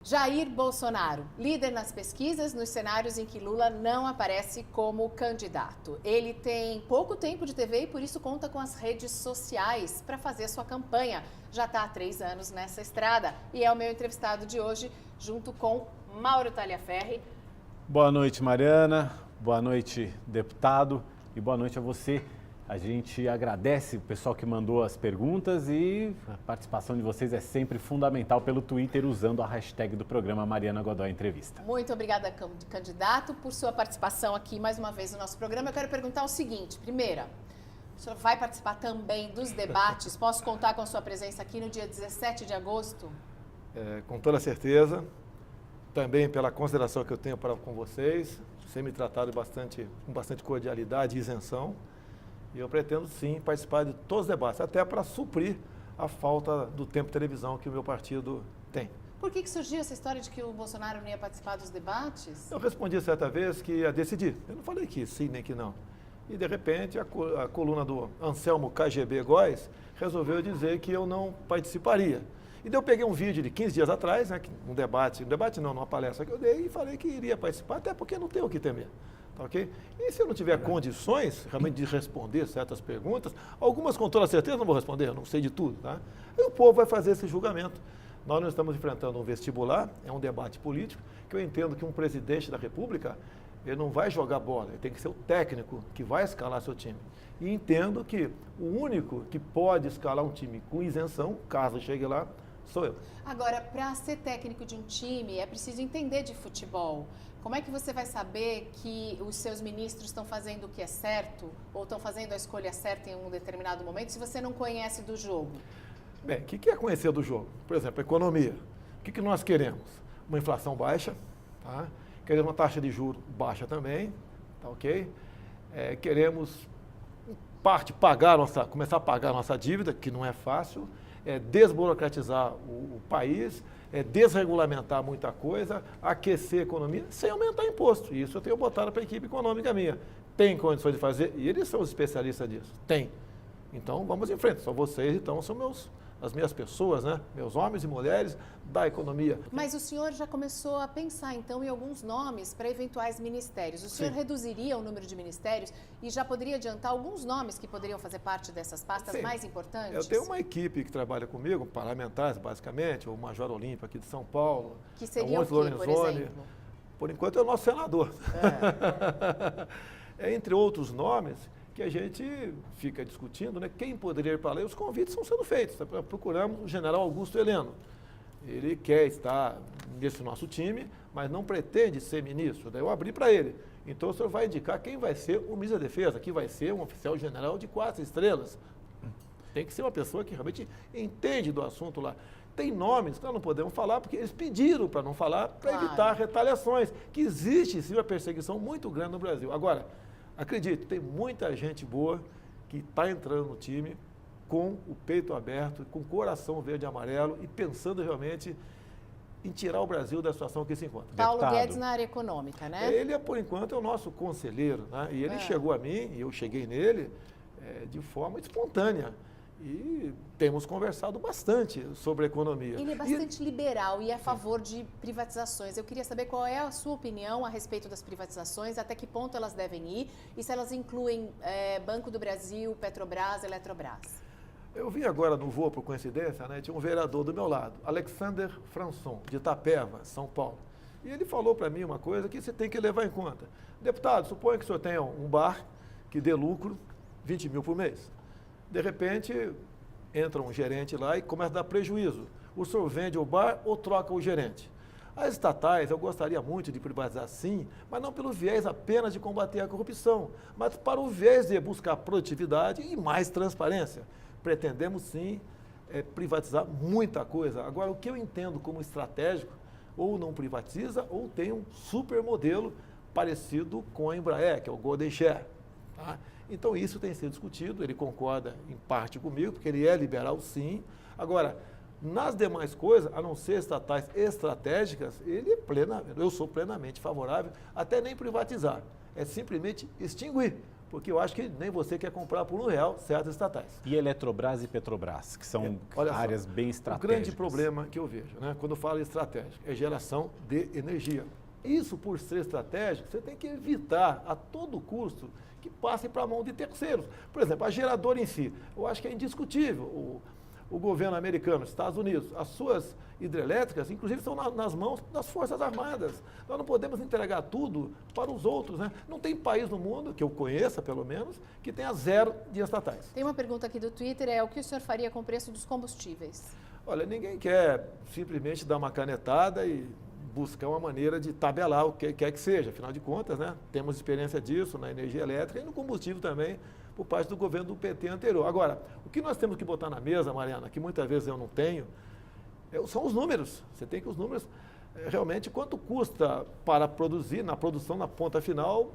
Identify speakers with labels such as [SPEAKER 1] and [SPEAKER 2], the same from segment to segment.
[SPEAKER 1] Jair Bolsonaro, líder nas pesquisas nos cenários em que Lula não aparece como candidato. Ele tem pouco tempo de TV e por isso conta com as redes sociais para fazer sua campanha. Já está há 3 anos nessa estrada e é o meu entrevistado de hoje, junto com Mauro Taliaferri.
[SPEAKER 2] Boa noite, Mariana. Boa noite, deputado. E boa noite a você. A gente agradece o pessoal que mandou as perguntas e a participação de vocês é sempre fundamental pelo Twitter usando a hashtag do programa Mariana Godoy Entrevista.
[SPEAKER 1] Muito obrigada, candidato, por sua participação aqui mais uma vez no nosso programa. Eu quero perguntar o seguinte, primeira, o senhor vai participar também dos debates? Posso contar com a sua presença aqui no dia 17 de agosto?
[SPEAKER 3] Com toda certeza, também pela consideração que eu tenho com vocês, você me trataram com bastante cordialidade e isenção. E eu pretendo, sim, participar de todos os debates, até para suprir a falta do tempo de televisão que o meu partido tem.
[SPEAKER 1] Por que surgiu essa história de que o Bolsonaro não ia participar dos debates?
[SPEAKER 3] Eu respondi certa vez que ia decidir. Eu não falei que sim nem que não. E, de repente, a coluna do Anselmo KGB Góes resolveu dizer que eu não participaria. E daí eu peguei um vídeo de 15 dias atrás, né, numa palestra que eu dei, e falei que iria participar, até porque não tenho o que temer. Okay? E se eu não tiver condições realmente de responder certas perguntas, algumas com toda certeza não vou responder, eu não sei de tudo. Tá? E o povo vai fazer esse julgamento. Nós não estamos enfrentando um vestibular, é um debate político, que eu entendo que um presidente da República, ele não vai jogar bola, ele tem que ser o técnico que vai escalar seu time. E entendo que o único que pode escalar um time com isenção, caso chegue lá, sou eu.
[SPEAKER 1] Agora, para ser técnico de um time, é preciso entender de futebol. Como é que você vai saber que os seus ministros estão fazendo o que é certo ou estão fazendo a escolha certa em um determinado momento se você não conhece do jogo?
[SPEAKER 3] Bem, o que é conhecer do jogo? Por exemplo, economia. O que nós queremos? Uma inflação baixa, tá? Queremos uma taxa de juros baixa também, tá ok? Queremos, começar a pagar a nossa dívida, que não é fácil, desburocratizar o país, desregulamentar muita coisa, aquecer a economia, sem aumentar imposto. Isso eu tenho botado para a equipe econômica minha. Tem condições de fazer, e eles são os especialistas disso. Tem. Então, vamos em frente. Só vocês, então, são as minhas pessoas, né? Meus homens e mulheres da economia.
[SPEAKER 1] Mas o senhor já começou a pensar, então, em alguns nomes para eventuais ministérios. O senhor reduziria o número de ministérios e já poderia adiantar alguns nomes que poderiam fazer parte dessas pastas mais importantes?
[SPEAKER 3] Eu tenho uma equipe que trabalha comigo, parlamentares, basicamente, o Major Olímpio aqui de São Paulo.
[SPEAKER 1] Que seria o quê, por exemplo?
[SPEAKER 3] Por enquanto é o nosso senador. Entre outros nomes que a gente fica discutindo, né? Quem poderia ir para lá, e os convites estão sendo feitos. Procuramos o general Augusto Heleno. Ele quer estar nesse nosso time, mas não pretende ser ministro. Daí eu abri para ele. Então o senhor vai indicar quem vai ser o ministro da Defesa, que vai ser um oficial general de 4 estrelas. Tem que ser uma pessoa que realmente entende do assunto lá. Tem nomes que nós não podemos falar, porque eles pediram para não falar, para evitar retaliações, que existe sim uma perseguição muito grande no Brasil. Agora, acredite, tem muita gente boa que está entrando no time com o peito aberto, com o coração verde e amarelo e pensando realmente em tirar o Brasil da situação que se encontra.
[SPEAKER 1] Paulo Guedes na área econômica, né?
[SPEAKER 3] Ele, por enquanto, é o nosso conselheiro, né? E ele chegou a mim, e eu cheguei nele de forma espontânea. E temos conversado bastante sobre economia.
[SPEAKER 1] Ele é bastante liberal e é a favor de privatizações. Eu queria saber qual é a sua opinião a respeito das privatizações, até que ponto elas devem ir e se elas incluem Banco do Brasil, Petrobras, Eletrobras.
[SPEAKER 3] Eu vi agora no voo, por coincidência, né, tinha um vereador do meu lado, Alexander Françon, de Itapeva, São Paulo. E ele falou para mim uma coisa que você tem que levar em conta. Deputado, suponha que o senhor tenha um bar que dê lucro 20 mil por mês. De repente, entra um gerente lá e começa a dar prejuízo. O senhor vende o bar ou troca o gerente? As estatais, eu gostaria muito de privatizar sim, mas não pelo viés apenas de combater a corrupção, mas para o viés de buscar produtividade e mais transparência. Pretendemos sim privatizar muita coisa. Agora, o que eu entendo como estratégico, ou não privatiza, ou tem um super modelo parecido com a Embraer, que é o Golden Share. Tá? Então, isso tem sido discutido, ele concorda em parte comigo, porque ele é liberal, sim. Agora, nas demais coisas, a não ser estatais estratégicas, eu sou plenamente favorável, até nem privatizar, é simplesmente extinguir, porque eu acho que nem você quer comprar por R$1 certas estatais.
[SPEAKER 2] E Eletrobras e Petrobras, que são áreas bem estratégicas.
[SPEAKER 3] O grande problema que eu vejo, né, quando eu falo em estratégia, é geração de energia. Isso, por ser estratégico, você tem que evitar a todo custo que passe para a mão de terceiros. Por exemplo, a geradora em si, eu acho que é indiscutível. O governo americano, Estados Unidos, as suas hidrelétricas, inclusive, estão nas mãos das Forças Armadas. Nós não podemos entregar tudo para os outros, né? Não tem país no mundo, que eu conheça pelo menos, que tenha 0 de estatais.
[SPEAKER 1] Tem uma pergunta aqui do Twitter, o que o senhor faria com o preço dos combustíveis?
[SPEAKER 3] Olha, ninguém quer simplesmente dar uma canetada e buscar uma maneira de tabelar o que quer que seja. Afinal de contas, né, temos experiência disso na energia elétrica e no combustível também, por parte do governo do PT anterior. Agora, o que nós temos que botar na mesa, Mariana, que muitas vezes eu não tenho, são os números. Você tem que os números, realmente, quanto custa para produzir, na produção, na ponta final,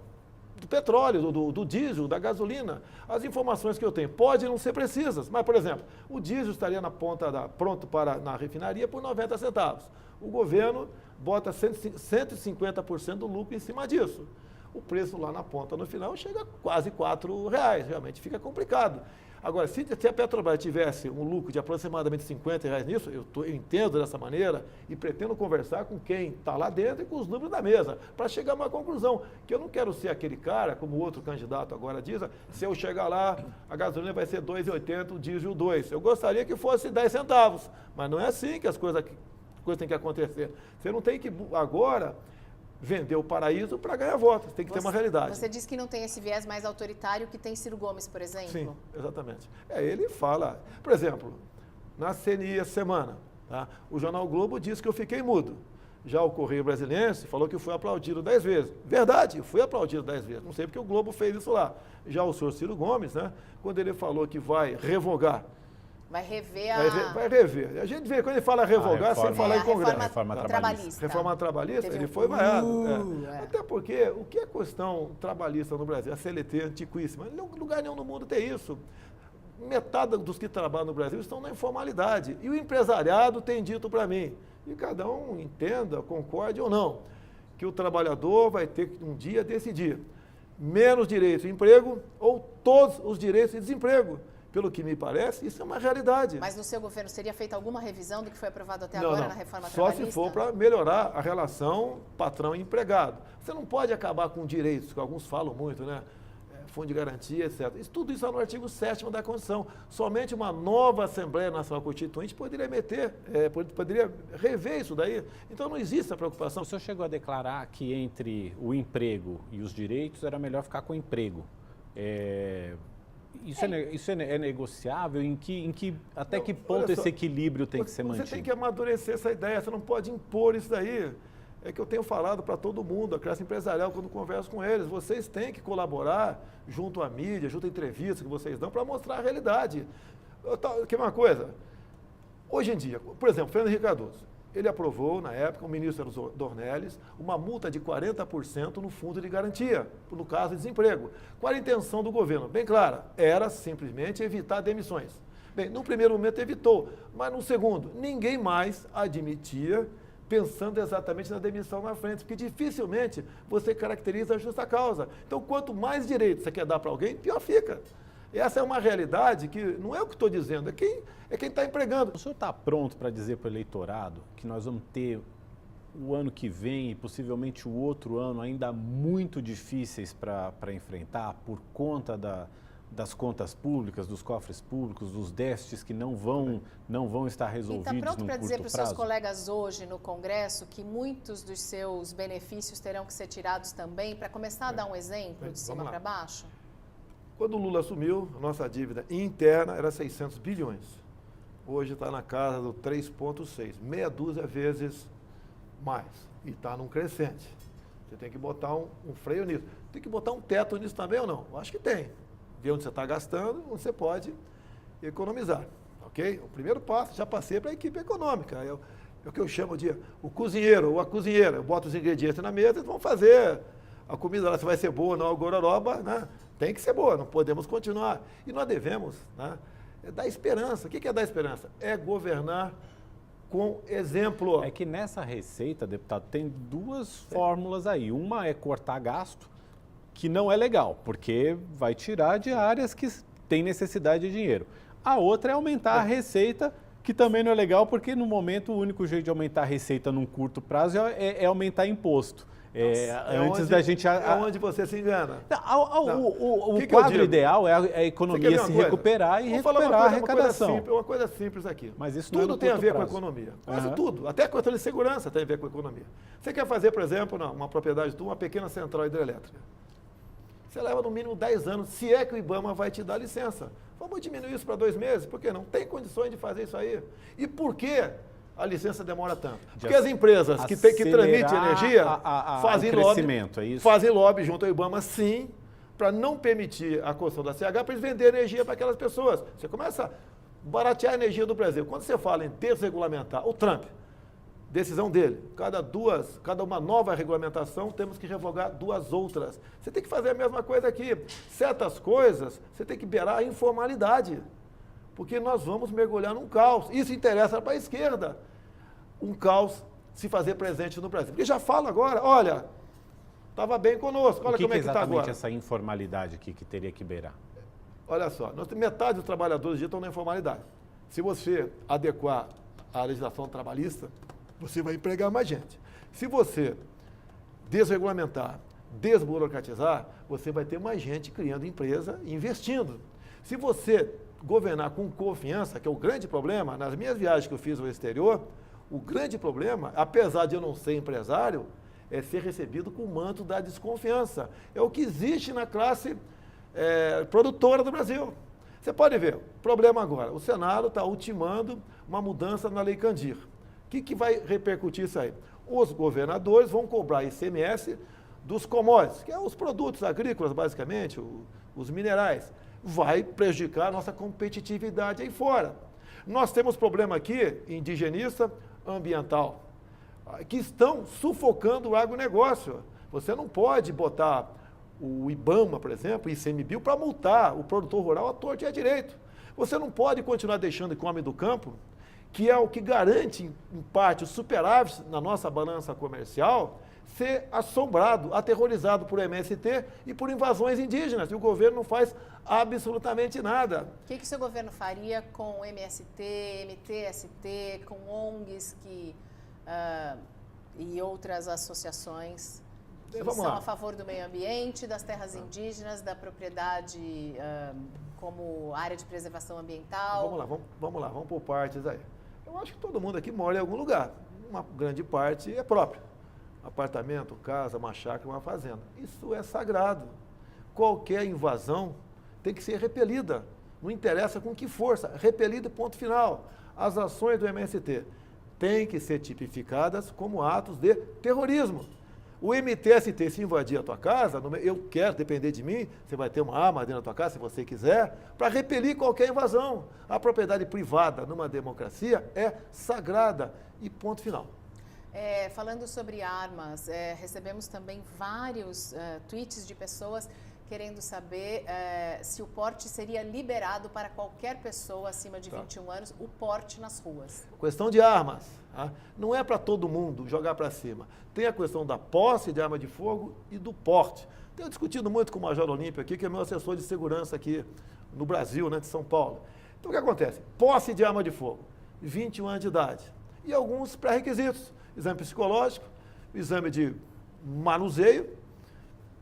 [SPEAKER 3] do petróleo, do diesel, da gasolina. As informações que eu tenho podem não ser precisas, mas, por exemplo, o diesel estaria na ponta pronto na refinaria por 90 centavos. O governo bota 150% do lucro em cima disso. O preço lá na ponta, no final, chega a quase R$4, realmente fica complicado. Agora, se a Petrobras tivesse um lucro de aproximadamente R$50 nisso, eu entendo dessa maneira e pretendo conversar com quem está lá dentro e com os números da mesa, para chegar a uma conclusão, que eu não quero ser aquele cara, como o outro candidato agora diz, se eu chegar lá, a gasolina vai ser R$2,80, o diesel 2. Eu gostaria que fosse 10 centavos, mas não é assim que as coisas têm que acontecer. Você não tem que agora vender o paraíso para ganhar votos. Tem que ter uma realidade.
[SPEAKER 1] Você diz que não tem esse viés mais autoritário que tem Ciro Gomes, por exemplo?
[SPEAKER 3] Sim, exatamente. Ele fala, por exemplo, na CNI essa semana, tá, o Jornal Globo disse que eu fiquei mudo. Já o Correio Brasiliense falou que eu fui aplaudido 10 vezes. Verdade, eu fui aplaudido 10 vezes. Não sei porque o Globo fez isso lá. Já o senhor Ciro Gomes, né, quando ele falou que vai revogar.
[SPEAKER 1] Vai rever
[SPEAKER 3] Vai rever. A gente vê, quando ele fala revogar, sem falar em Congresso.
[SPEAKER 2] Reforma trabalhista.
[SPEAKER 3] Reforma trabalhista, ele foi vaiado. Até porque, o que é questão trabalhista no Brasil? A CLT antiquíssima. Em lugar nenhum no mundo tem isso. Metade dos que trabalham no Brasil estão na informalidade. E o empresariado tem dito para mim, e cada um entenda, concorde ou não, que o trabalhador vai ter que um dia decidir menos direitos de emprego ou todos os direitos de desemprego. Pelo que me parece, isso é uma realidade.
[SPEAKER 1] Mas no seu governo seria feita alguma revisão do que foi aprovado até agora na reforma trabalhista?
[SPEAKER 3] Só se for para melhorar a relação patrão e empregado. Você não pode acabar com direitos, que alguns falam muito, né? Fundo de garantia, etc. Tudo isso está no artigo 7º da Constituição. Somente uma nova Assembleia Nacional Constituinte poderia poderia rever isso daí. Então não existe essa preocupação.
[SPEAKER 2] O senhor chegou a declarar que entre o emprego e os direitos era melhor ficar com o emprego. Isso é negociável? Até que ponto esse equilíbrio tem que ser mantido?
[SPEAKER 3] Você tem que amadurecer essa ideia, você não pode impor isso daí. É que eu tenho falado para todo mundo, a classe empresarial, quando converso com eles, vocês têm que colaborar junto à mídia, junto à entrevista que vocês dão para mostrar a realidade. Quer uma coisa? Hoje em dia, por exemplo, Fernando Henrique Cardoso, ele aprovou, na época, o ministro Dornelles, uma multa de 40% no fundo de garantia, no caso de desemprego. Qual a intenção do governo? Bem clara, era simplesmente evitar demissões. Bem, no primeiro momento evitou, mas no segundo, ninguém mais admitia, pensando exatamente na demissão na frente, porque dificilmente você caracteriza a justa causa. Então, quanto mais direitos você quer dar para alguém, pior fica. Essa é uma realidade que não é o que estou dizendo, é quem está empregando.
[SPEAKER 2] O senhor está pronto para dizer para o eleitorado que nós vamos ter o ano que vem e possivelmente o outro ano ainda muito difíceis para enfrentar por conta das contas públicas, dos cofres públicos, dos déficits que não vão estar resolvidos no curto prazo? E está pronto para dizer para os
[SPEAKER 1] seus colegas hoje no Congresso que muitos dos seus benefícios terão que ser tirados também, para começar a dar um exemplo de cima para baixo?
[SPEAKER 3] Quando o Lula assumiu, a nossa dívida interna era 600 bilhões. Hoje está na casa do 3,6, meia dúzia vezes mais. E está num crescente. Você tem que botar um freio nisso. Tem que botar um teto nisso também ou não? Eu acho que tem. Ver onde você está gastando, onde você pode economizar. Ok? O primeiro passo, já passei para a equipe econômica. É o que eu chamo de o cozinheiro ou a cozinheira. Eu boto os ingredientes na mesa e vão fazer a comida lá, se vai ser boa ou não, a gororoba, né? Tem que ser boa, não podemos continuar. E nós devemos, né, dar esperança. O que é dar esperança? É governar com exemplo.
[SPEAKER 2] É que nessa receita, deputado, tem duas fórmulas aí. Uma é cortar gasto que não é legal, porque vai tirar de áreas que têm necessidade de dinheiro. A outra é aumentar a receita, que também não é legal, porque no momento o único jeito de aumentar a receita num curto prazo é aumentar imposto. Antes da gente...
[SPEAKER 3] É onde você se engana.
[SPEAKER 2] O quadro ideal é a economia se recuperar e recuperar a arrecadação.
[SPEAKER 3] Uma coisa simples aqui.
[SPEAKER 2] Mas isso não é no
[SPEAKER 3] tudo tem a ver
[SPEAKER 2] prazo.
[SPEAKER 3] com a economia. Quase tudo. Até a questão de segurança tem a ver com a economia. Você quer fazer, por exemplo, uma propriedade tua, uma pequena central hidrelétrica. Você leva no mínimo 10 anos, se é que o IBAMA vai te dar licença. Vamos diminuir isso para 2 meses, porque não tem condições de fazer isso aí. E por que a licença demora tanto? Porque as empresas que transmitem energia fazem lobby junto ao IBAMA, sim, para não permitir a construção da CH, para eles venderem energia para aquelas pessoas. Você começa a baratear a energia do Brasil. Quando você fala em desregulamentar, o Trump, decisão dele, cada uma nova regulamentação, temos que revogar 2 outras. Você tem que fazer a mesma coisa aqui. Certas coisas, você tem que beirar a informalidade, porque nós vamos mergulhar num caos. Isso interessa para a esquerda, um caos se fazer presente no Brasil. Porque já fala agora, olha, estava bem conosco, olha como é que está agora.
[SPEAKER 2] Exatamente essa informalidade aqui que teria que beirar?
[SPEAKER 3] Olha só, metade dos trabalhadores estão na informalidade. Se você adequar a legislação trabalhista, você vai empregar mais gente. Se você desregulamentar, desburocratizar, você vai ter mais gente criando empresa e investindo. Se você governar com confiança, que é o grande problema, nas minhas viagens que eu fiz ao exterior, o grande problema, apesar de eu não ser empresário, é ser recebido com o manto da desconfiança. É o que existe na classe produtora do Brasil. Você pode ver, problema agora, o Senado está ultimando uma mudança na Lei Candir. O que vai repercutir isso aí? Os governadores vão cobrar ICMS dos commodities, que é os produtos agrícolas, basicamente, os minerais. Vai prejudicar a nossa competitividade aí fora. Nós temos problema aqui, indigenista, ambiental, que estão sufocando o agronegócio. Você não pode botar o IBAMA, por exemplo, o ICMBio, para multar o produtor rural à torta e à direito. Você não pode continuar deixando que o homem do campo, que é o que garante, em parte, o superávit na nossa balança comercial, ser assombrado, aterrorizado por MST e por invasões indígenas. E o governo não faz absolutamente nada.
[SPEAKER 1] O que o seu governo faria com MST, MTST, com ONGs e outras associações que são a favor do meio ambiente, das terras indígenas, da propriedade como área de preservação ambiental?
[SPEAKER 3] Vamos por partes aí. Eu acho que todo mundo aqui mora em algum lugar. Uma grande parte é própria. Apartamento, casa, uma chácara, uma fazenda. Isso é sagrado. Qualquer invasão tem que ser repelida. Não interessa com que força. Repelida, ponto final. As ações do MST têm que ser tipificadas como atos de terrorismo. O MTST, se invadir a tua casa, eu quero, depender de mim, você vai ter uma arma dentro da tua casa, se você quiser, para repelir qualquer invasão. A propriedade privada numa democracia é sagrada e ponto final.
[SPEAKER 1] Falando sobre armas, recebemos também vários tweets de pessoas querendo saber se o porte seria liberado para qualquer pessoa acima de 21 anos, o porte nas ruas.
[SPEAKER 3] Questão de armas. Não é para todo mundo jogar para cima. Tem a questão da posse de arma de fogo e do porte. Tenho discutido muito com o Major Olímpio aqui, que é meu assessor de segurança aqui no Brasil, de São Paulo. Então, o que acontece? Posse de arma de fogo, 21 anos de idade. E alguns pré-requisitos. Exame psicológico, exame de manuseio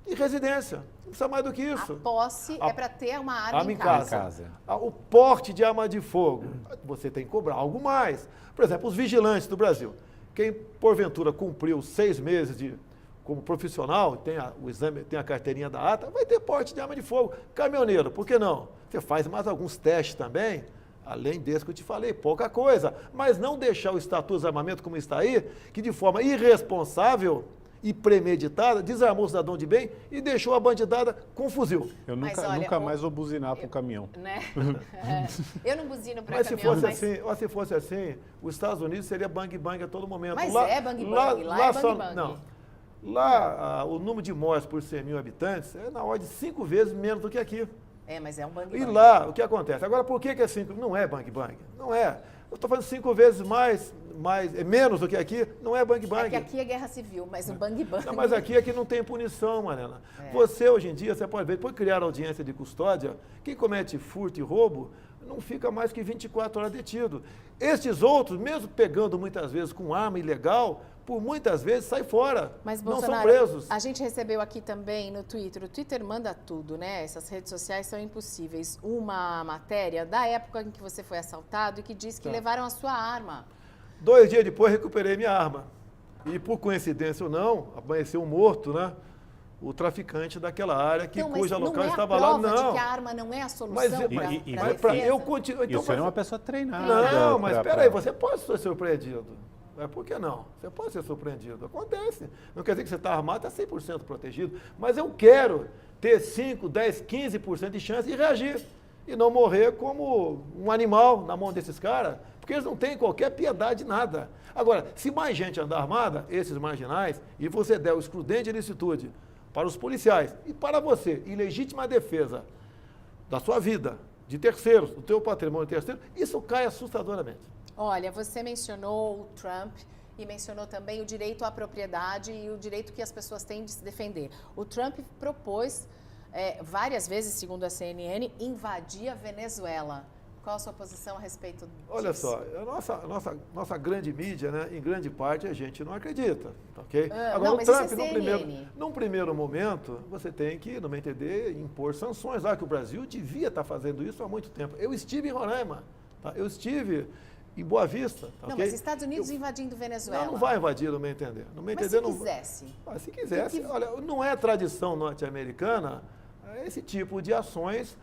[SPEAKER 3] e residência. Não precisa mais do que isso.
[SPEAKER 1] A posse é para ter uma arma em casa.
[SPEAKER 3] O porte de arma de fogo, você tem que cobrar algo mais. Por exemplo, os vigilantes do Brasil. Quem, porventura, cumpriu 6 meses como profissional, tem o exame, tem a carteirinha da ata, vai ter porte de arma de fogo. Caminhoneiro, por que não? Você faz mais alguns testes também, além desse que eu te falei, pouca coisa. Mas não deixar o Estatuto de Armamento como está aí, que de forma irresponsável e premeditada, desarmou o cidadão de bem e deixou a bandidada com fuzil.
[SPEAKER 2] Eu nunca mais vou buzinar para o caminhão.
[SPEAKER 1] Né? Eu não buzino para caminhão,
[SPEAKER 3] se fosse assim, os Estados Unidos seria bang-bang a todo momento.
[SPEAKER 1] Mas lá, é bang-bang, lá é bang-bang.
[SPEAKER 3] Não. Lá, o número de mortes por 100 mil habitantes é na ordem de 5 vezes menos do que aqui.
[SPEAKER 1] Mas é um bang-bang.
[SPEAKER 3] E lá, o que acontece? Agora, por que é 5? Não é bang-bang. Não é. Eu estou falando 5 vezes mais menos do que aqui, não é bang bang.
[SPEAKER 1] É que aqui é guerra civil, mas o bang bang...
[SPEAKER 3] Não, mas aqui é que não tem punição, Mariana. Você, hoje em dia, você pode ver, depois de criar audiência de custódia, quem comete furto e roubo não fica mais que 24 horas detido. Estes outros, mesmo pegando muitas vezes com arma ilegal, por muitas vezes sai fora,
[SPEAKER 1] mas,
[SPEAKER 3] não
[SPEAKER 1] Bolsonaro,
[SPEAKER 3] são presos.
[SPEAKER 1] A gente recebeu aqui também no Twitter, o Twitter manda tudo, né? Essas redes sociais são impossíveis. Uma matéria da época em que você foi assaltado e que diz que levaram a sua arma.
[SPEAKER 3] 2 dias depois recuperei minha arma. E por coincidência ou não, amanheceu morto, né? O traficante daquela área cuja local estava lá.
[SPEAKER 1] Não, de que a arma não é a solução para
[SPEAKER 3] eu continuo.
[SPEAKER 2] Então, você é uma pessoa treinada.
[SPEAKER 3] Não, mas espera aí, você pode ser surpreendido. Por que não? Você pode ser surpreendido. Acontece. Não quer dizer que você está armado, está 100% protegido. Mas eu quero ter 5, 10, 15% de chance de reagir. E não morrer como um animal na mão desses caras, porque eles não têm qualquer piedade, nada. Agora, se mais gente andar armada, esses marginais, e você der o excludente de ilicitude para os policiais e para você, em legítima defesa da sua vida, de terceiros, do teu patrimônio de terceiros, isso cai assustadoramente.
[SPEAKER 1] Olha, você mencionou o Trump e mencionou também o direito à propriedade e o direito que as pessoas têm de se defender. O Trump propôs várias vezes, segundo a CNN, invadir a Venezuela. Qual a sua posição a respeito disso?
[SPEAKER 3] Olha só, a nossa grande mídia, né, em grande parte, a gente não acredita, ok? Agora,
[SPEAKER 1] não,
[SPEAKER 3] o
[SPEAKER 1] mas
[SPEAKER 3] Trump,
[SPEAKER 1] isso é
[SPEAKER 3] num primeiro momento, você tem que, no meu entender, impor sanções. Que o Brasil devia estar fazendo isso há muito tempo. Eu estive em Roraima, tá? Eu estive em Boa Vista. Tá,
[SPEAKER 1] não,
[SPEAKER 3] okay?
[SPEAKER 1] mas Estados Unidos invadindo Venezuela.
[SPEAKER 3] Não vai invadir, no meu entender. No meu
[SPEAKER 1] mas
[SPEAKER 3] entender,
[SPEAKER 1] se quisesse?
[SPEAKER 3] Se quisesse. Olha, não é tradição norte-americana esse tipo de ações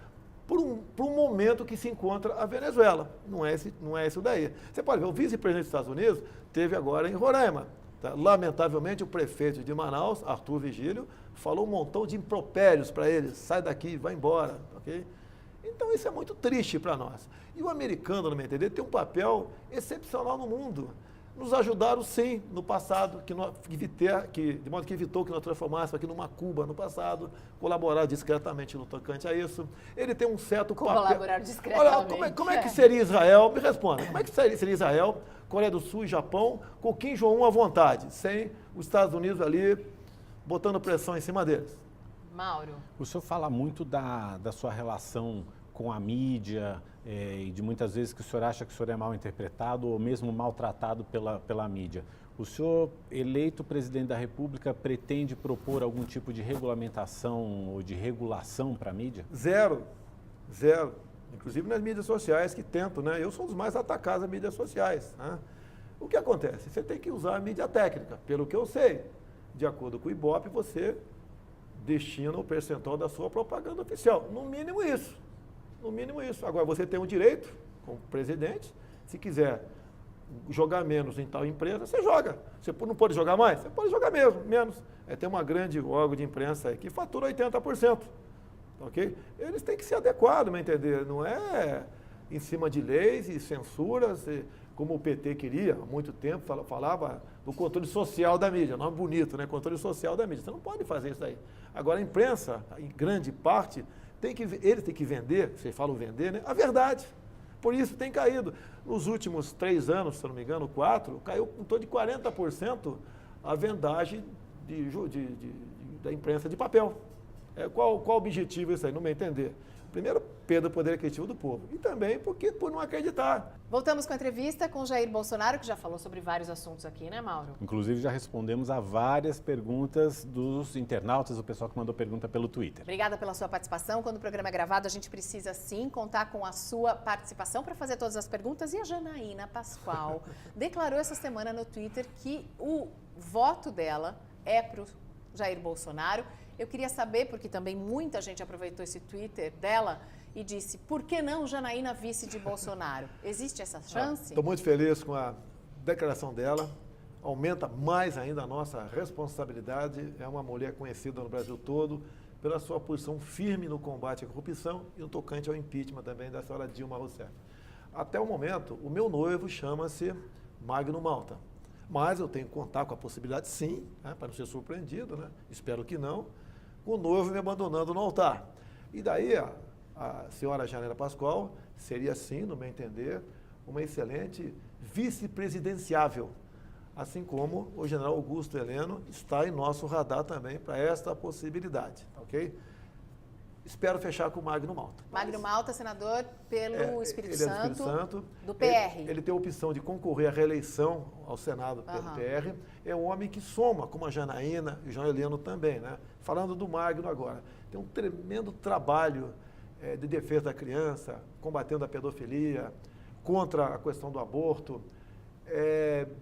[SPEAKER 3] por um momento que se encontra a Venezuela. Não é isso daí. Você pode ver, o vice-presidente dos Estados Unidos teve agora em Roraima. Tá? Lamentavelmente, o prefeito de Manaus, Arthur Vigílio, falou um montão de impropérios para ele. Sai daqui, vai embora. Okay? Então, isso é muito triste para nós. E o americano, no meu entender, tem um papel excepcional no mundo. Nos ajudaram, sim, no passado, de modo que evitou que nós transformássemos aqui numa Cuba no passado, colaborar discretamente no tocante a isso. Ele tem um certo papel...
[SPEAKER 1] Colaborar discretamente.
[SPEAKER 3] Olha, como é que seria Israel? Me responda. Como é que seria Israel, Coreia do Sul e Japão, com Kim Jong-un à vontade, sem os Estados Unidos ali botando pressão em cima deles?
[SPEAKER 1] Mauro.
[SPEAKER 2] O senhor fala muito da sua relação com a mídia e de muitas vezes que o senhor acha que o senhor é mal interpretado ou mesmo maltratado pela mídia. O senhor, eleito presidente da República, pretende propor algum tipo de regulamentação ou de regulação para a mídia?
[SPEAKER 3] Zero. Inclusive nas mídias sociais que tentam, né? Eu sou um dos mais atacados das mídias sociais. Né? O que acontece? Você tem que usar a mídia técnica, pelo que eu sei. De acordo com o Ibope, você destina o percentual da sua propaganda oficial. No mínimo isso. Agora, você tem o direito, como presidente, se quiser jogar menos em tal empresa, você joga. Você não pode jogar mais? Você pode jogar menos. Tem uma grande órgão de imprensa aí que fatura 80%. Ok? Eles têm que ser adequados, me entender? Não é em cima de leis e censuras, como o PT queria há muito tempo, falava do controle social da mídia. Nome bonito, né? Controle social da mídia. Você não pode fazer isso aí. Agora, a imprensa, em grande parte, eles têm que vender, vocês falam vender, né? A verdade. Por isso tem caído. Nos últimos 3 anos, se não me engano, 4, caiu em torno de 40% a vendagem da imprensa de papel. Qual o objetivo disso aí? Não me entender. Primeiro, perda do poder aquisitivo do povo. E também por não acreditar.
[SPEAKER 1] Voltamos com a entrevista com Jair Bolsonaro, que já falou sobre vários assuntos aqui, né, Mauro?
[SPEAKER 2] Inclusive, já respondemos a várias perguntas dos internautas, do pessoal que mandou pergunta pelo Twitter.
[SPEAKER 1] Obrigada pela sua participação. Quando o programa é gravado, a gente precisa, sim, contar com a sua participação para fazer todas as perguntas. E a Janaína Pascoal declarou essa semana no Twitter que o voto dela é para o Jair Bolsonaro. Eu queria saber, porque também muita gente aproveitou esse Twitter dela e disse, por que não Janaína vice de Bolsonaro? Existe essa chance?
[SPEAKER 3] Estou muito feliz com a declaração dela. Aumenta mais ainda a nossa responsabilidade. É uma mulher conhecida no Brasil todo pela sua posição firme no combate à corrupção e no tocante ao impeachment também da senhora Dilma Rousseff. Até o momento, o meu noivo chama-se Magno Malta. Mas eu tenho que contar com a possibilidade, sim, né, para não ser surpreendido, né? Espero que não, o noivo me abandonando no altar. E daí a senhora Janaína Pascoal seria, sim, no meu entender, uma excelente vice-presidenciável, assim como o general Augusto Heleno está em nosso radar também para esta possibilidade, ok? Espero fechar com o Magno Malta.
[SPEAKER 1] Magno Malta, senador pelo Espírito
[SPEAKER 3] Ele é do
[SPEAKER 1] Santo,
[SPEAKER 3] Espírito Santo,
[SPEAKER 1] do PR.
[SPEAKER 3] Ele tem a opção de concorrer à reeleição ao Senado pelo PR. É um homem que soma, como a Janaína e o João Heleno também, né? Falando do Magno agora, tem um tremendo trabalho de defesa da criança, combatendo a pedofilia, contra a questão do aborto,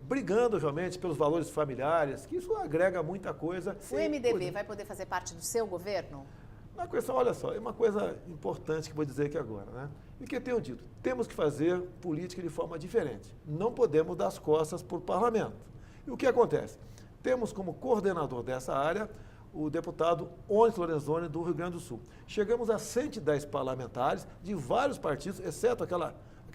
[SPEAKER 3] brigando realmente pelos valores familiares, que isso agrega muita coisa.
[SPEAKER 1] O MDB vai poder fazer parte do seu governo?
[SPEAKER 3] Na questão, olha só, é uma coisa importante que vou dizer aqui agora, né? E que eu tenho dito, temos que fazer política de forma diferente. Não podemos dar as costas para o parlamento. E o que acontece? Temos como coordenador dessa área o deputado Onyx Lorenzoni, do Rio Grande do Sul. Chegamos a 110 parlamentares de vários partidos, exceto aquela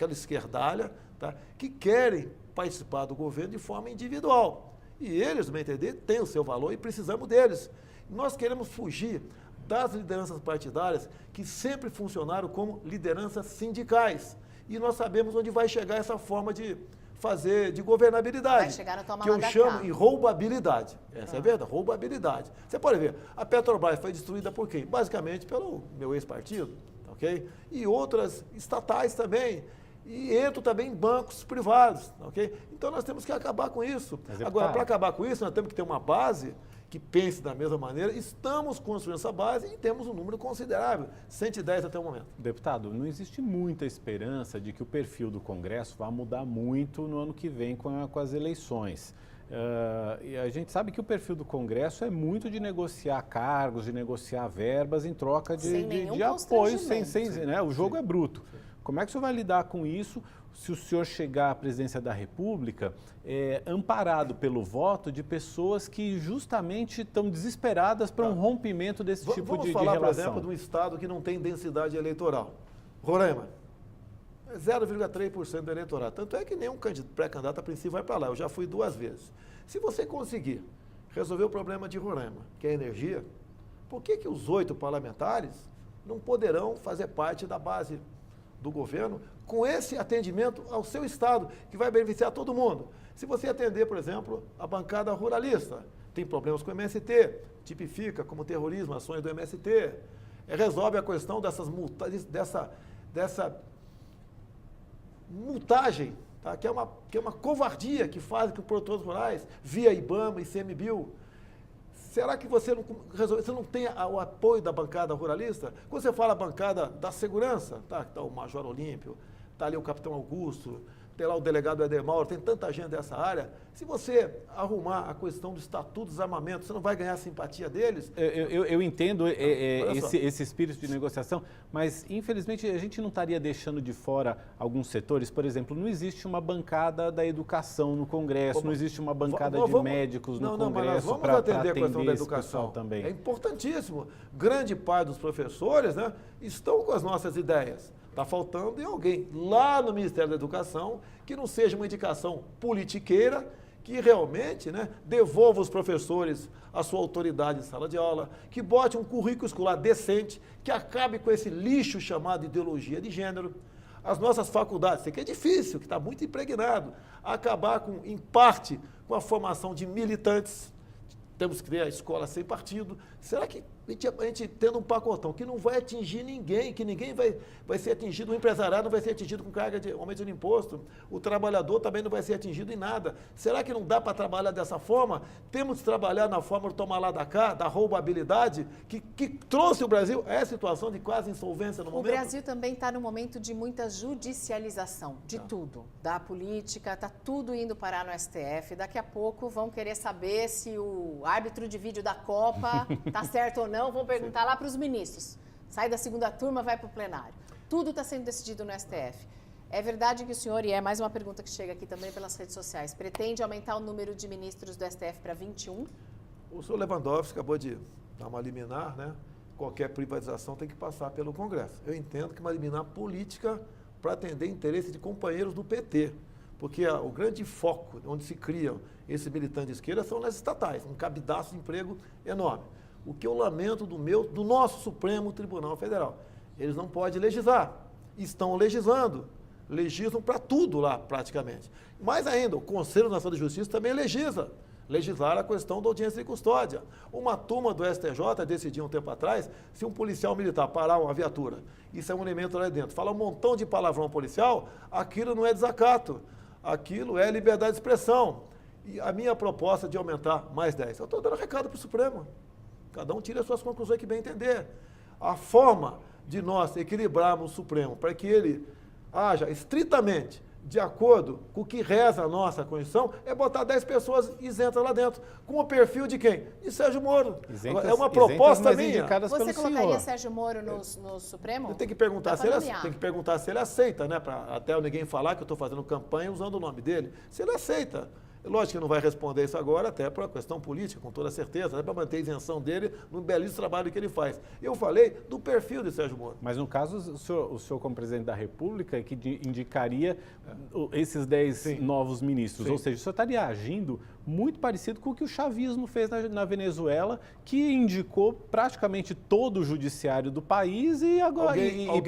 [SPEAKER 3] esquerdalha, tá? Que querem participar do governo de forma individual. E eles, no meu entender, têm o seu valor e precisamos deles. Nós queremos fugir das lideranças partidárias que sempre funcionaram como lideranças sindicais. E nós sabemos onde vai chegar essa forma de fazer, de governabilidade.
[SPEAKER 1] Vai chegar na toma
[SPEAKER 3] que eu
[SPEAKER 1] lá da
[SPEAKER 3] chamo
[SPEAKER 1] cá.
[SPEAKER 3] em roubabilidade. Essa é a verdade, roubabilidade. Você pode ver, a Petrobras foi destruída por quem? Basicamente pelo meu ex-partido, ok? E outras estatais também. E entram também em bancos privados, ok? Então nós temos que acabar com isso. Agora, para acabar com isso, nós temos que ter uma base que pense da mesma maneira. Estamos construindo essa base e temos um número considerável, 110 até o momento.
[SPEAKER 2] Deputado, não existe muita esperança de que o perfil do Congresso vá mudar muito no ano que vem com as eleições. E a gente sabe que o perfil do Congresso é muito de negociar cargos, de negociar verbas em troca de apoio, né? O jogo é bruto. Como é que o senhor vai lidar com isso se o senhor chegar à presidência da República amparado pelo voto de pessoas que justamente estão desesperadas para um rompimento desse tipo de relação?
[SPEAKER 3] Vamos falar, por exemplo, de um estado que não tem densidade eleitoral. Roraima. 0,3% do eleitorado. Tanto é que nenhum pré-candidato a princípio vai para lá. Eu já fui 2 vezes. Se você conseguir resolver o problema de Roraima, que é a energia, por que os 8 parlamentares não poderão fazer parte da base do governo com esse atendimento ao seu estado, que vai beneficiar todo mundo? Se você atender, por exemplo, a bancada ruralista, tem problemas com o MST, tipifica como terrorismo ações do MST, resolve a questão dessas dessa multagem, tá? que é uma covardia que fazem com produtores rurais, via IBAMA e ICMBio. Será que você não tem o apoio da bancada ruralista? Quando você fala bancada da segurança, tá? Está o Major Olímpio, está ali o Capitão Augusto, tem lá o delegado Éder Mauro, tem tanta gente dessa área. Se você arrumar a questão do estatuto dos armamentos, você não vai ganhar a simpatia deles?
[SPEAKER 2] Eu entendo esse espírito de negociação, mas infelizmente a gente não estaria deixando de fora alguns setores. Por exemplo, não existe uma bancada da educação no Congresso, não existe uma bancada de médicos no Congresso para atender a questão da educação também.
[SPEAKER 3] É importantíssimo. Grande parte dos professores, né, estão com as nossas ideias. Está faltando em alguém lá no Ministério da Educação que não seja uma indicação politiqueira, que realmente, né, devolva os professores a sua autoridade em sala de aula, que bote um currículo escolar decente, que acabe com esse lixo chamado ideologia de gênero. As nossas faculdades, sei que é difícil, que está muito impregnado, acabar com, em parte, com a formação de militantes. Temos que ter a escola sem partido. Será que a gente tendo um pacotão que não vai atingir ninguém, que ninguém vai ser atingido, o empresariado não vai ser atingido com carga de aumento de imposto, o trabalhador também não vai ser atingido em nada. Será que não dá para trabalhar dessa forma? Temos que trabalhar na forma do tomar lá da cá, da roubabilidade, que trouxe o Brasil a essa situação de quase insolvência no momento?
[SPEAKER 1] O Brasil também está num momento de muita judicialização de tudo, da política, está tudo indo parar no STF. Daqui a pouco vão querer saber se o árbitro de vídeo da Copa está certo ou não, vão perguntar lá para os ministros. Sai da segunda turma, vai para o plenário. Tudo está sendo decidido no STF. É verdade que o senhor, e é mais uma pergunta que chega aqui também pelas redes sociais, pretende aumentar o número de ministros do STF para 21?
[SPEAKER 3] O senhor Lewandowski acabou de dar uma liminar, né? Qualquer privatização tem que passar pelo Congresso. Eu entendo que uma liminar política para atender interesse de companheiros do PT. Porque o grande foco onde se criam esses militantes de esquerda são nas estatais, um cabidaço de emprego enorme. O que eu lamento do nosso Supremo Tribunal Federal. Eles não podem legislar. Estão legislando legislam para tudo lá, praticamente. Mais ainda, o Conselho Nacional de Justiça também legislar a questão da audiência de custódia. Uma turma do STJ decidiu um tempo atrás, se um policial militar parar uma viatura, isso é um elemento lá dentro, fala um montão de palavrão policial, aquilo não é desacato, aquilo é liberdade de expressão. E a minha proposta de aumentar mais 10, eu estou dando recado para o Supremo. Cada um tira as suas conclusões que bem entender. A forma de nós equilibrarmos o Supremo para que ele haja estritamente de acordo com o que reza a nossa Constituição, é botar 10 pessoas isentas lá dentro. Com o perfil de quem? De Sérgio Moro.
[SPEAKER 2] Isentas,
[SPEAKER 3] é uma proposta minha.
[SPEAKER 1] Você colocaria Sérgio Moro no Supremo?
[SPEAKER 3] Tem que perguntar se ele aceita, né? Para até ninguém falar que eu estou fazendo campanha usando o nome dele. Se ele aceita. Lógico que não vai responder isso agora, até por uma questão política, com toda certeza, para manter a isenção dele no belíssimo trabalho que ele faz. Eu falei do perfil de Sérgio Moro.
[SPEAKER 2] Mas, no caso, o senhor como presidente da República, que indicaria esses 10 novos ministros. Sim. Ou seja, o senhor estaria agindo muito parecido com o que o chavismo fez na Venezuela, que indicou praticamente todo o judiciário do país e agora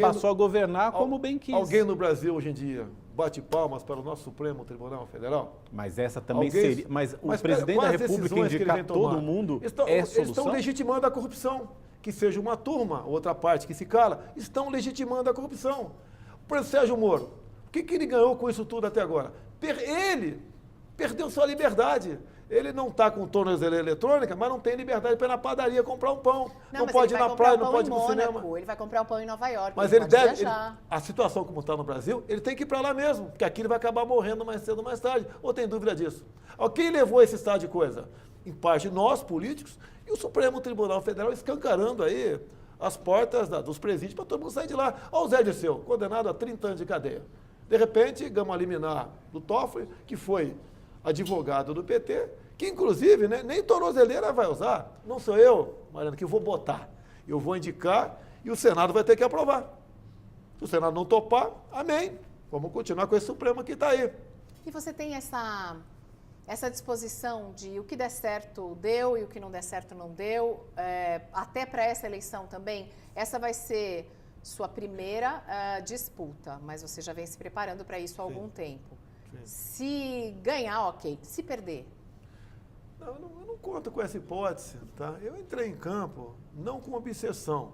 [SPEAKER 2] passou a governar como bem quis.
[SPEAKER 3] Alguém no Brasil, hoje em dia, bate palmas para o nosso Supremo Tribunal Federal?
[SPEAKER 2] Mas essa também seria... Mas o presidente da República indicar todo mundo é solução?
[SPEAKER 3] Eles estão legitimando a corrupção. Que seja uma turma, outra parte que se cala, estão legitimando a corrupção. Por exemplo, Sérgio Moro, o que ele ganhou com isso tudo até agora? Ele perdeu sua liberdade. Ele não está com tornozeleira eletrônica, mas não tem liberdade para ir na padaria comprar um pão. Não pode ir na praia, não pode ir no cinema.
[SPEAKER 1] Ele vai comprar o pão em Nova York,
[SPEAKER 3] mas ele deve, a situação como está no Brasil, ele tem que ir para lá mesmo, porque aqui ele vai acabar morrendo mais cedo ou mais tarde. Ou tem dúvida disso? Quem levou esse estado de coisa? Em parte nós, políticos, e o Supremo Tribunal Federal escancarando aí as portas dos presídios para todo mundo sair de lá. Olha o Zé Dirceu, condenado a 30 anos de cadeia. De repente, gama liminar do Toffoli, que foi advogado do PT, que inclusive nem tornozeleira vai usar. Não sou eu, Mariana, que vou botar. Eu vou indicar e o Senado vai ter que aprovar. Se o Senado não topar, amém. Vamos continuar com esse Supremo que está aí.
[SPEAKER 1] E você tem essa disposição de o que der certo deu e o que não der certo não deu, até para essa eleição também? Essa vai ser sua primeira disputa, mas você já vem se preparando para isso há algum tempo. Sim. Se ganhar, ok. Se perder?
[SPEAKER 3] Eu não conto com essa hipótese, tá? Eu entrei em campo não com obsessão,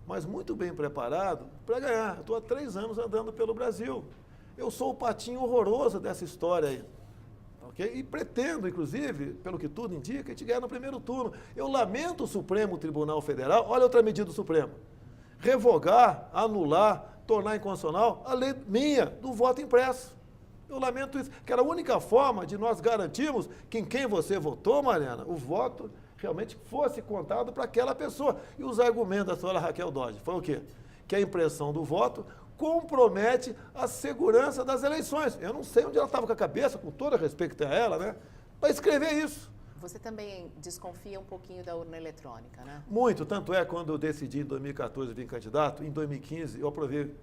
[SPEAKER 3] mas muito bem preparado para ganhar. Estou há 3 anos andando pelo Brasil. Eu sou o patinho horroroso dessa história aí. Okay? E pretendo, inclusive, pelo que tudo indica, a gente ganhar no primeiro turno. Eu lamento o Supremo Tribunal Federal, olha outra medida do Supremo, revogar, anular, tornar inconstitucional a lei minha do voto impresso. Eu lamento isso, que era a única forma de nós garantirmos que em quem você votou, Mariana, o voto realmente fosse contado para aquela pessoa. E os argumentos da senhora Raquel Dodge foi o quê? Que a impressão do voto compromete a segurança das eleições. Eu não sei onde ela estava com a cabeça, com todo respeito a ela, né? Para escrever isso.
[SPEAKER 1] Você também desconfia um pouquinho da urna eletrônica, né?
[SPEAKER 3] Muito, tanto é quando eu decidi em 2014 vir candidato, em 2015 eu aprovei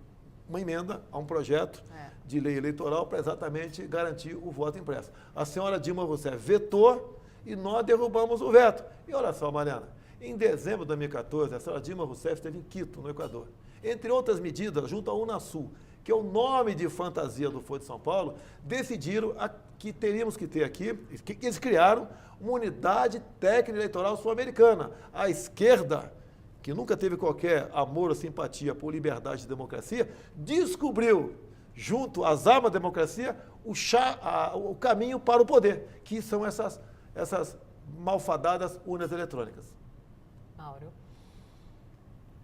[SPEAKER 3] uma emenda a um projeto de lei eleitoral para exatamente garantir o voto impresso. A senhora Dilma Rousseff vetou e nós derrubamos o veto. E olha só, Mariana, em dezembro de 2014, a senhora Dilma Rousseff esteve em Quito, no Equador. Entre outras medidas, junto à Unasul, que é o nome de fantasia do Foro de São Paulo, decidiram que teríamos que ter aqui, que eles criaram uma unidade técnica eleitoral sul-americana. A esquerda, que nunca teve qualquer amor ou simpatia por liberdade e democracia, descobriu, junto às armas da democracia, o caminho para o poder, que são essas malfadadas urnas eletrônicas.
[SPEAKER 1] Mauro.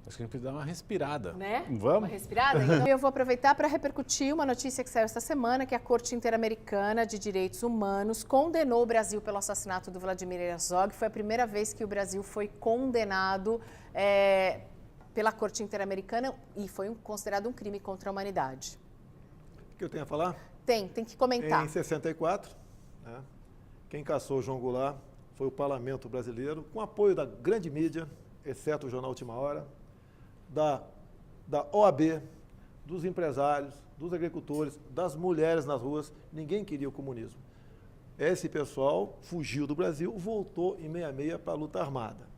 [SPEAKER 2] Acho que a gente precisa dar uma respirada.
[SPEAKER 1] Né?
[SPEAKER 2] Vamos?
[SPEAKER 1] Uma respirada? Então, eu vou aproveitar para repercutir uma notícia que saiu esta semana, que a Corte Interamericana de Direitos Humanos condenou o Brasil pelo assassinato do Vladimir Herzog. Foi a primeira vez que o Brasil foi condenado pela Corte Interamericana e foi considerado um crime contra a humanidade.
[SPEAKER 3] O que eu tenho a falar?
[SPEAKER 1] Tem que comentar.
[SPEAKER 3] Em 64, né, quem caçou João Goulart foi o Parlamento Brasileiro, com apoio da grande mídia, exceto o Jornal Última Hora, da OAB, dos empresários, dos agricultores, das mulheres nas ruas. Ninguém queria o comunismo. Esse pessoal fugiu do Brasil, voltou em 66 para a luta armada.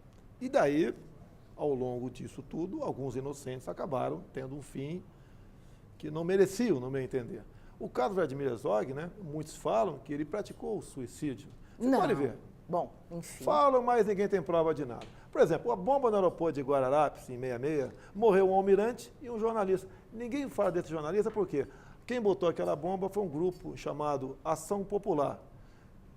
[SPEAKER 3] E daí, ao longo disso tudo, alguns inocentes acabaram tendo um fim que não mereciam, no meu entender. O caso do Vladimir Herzog, né, muitos falam que ele praticou o suicídio. Você
[SPEAKER 1] Não.
[SPEAKER 3] pode ver.
[SPEAKER 1] Bom, enfim.
[SPEAKER 3] Falam, mas ninguém tem prova de nada. Por exemplo, a bomba no aeroporto de Guararapes, em 66, morreu um almirante e um jornalista. Ninguém fala desse jornalista porque quem botou aquela bomba foi um grupo chamado Ação Popular.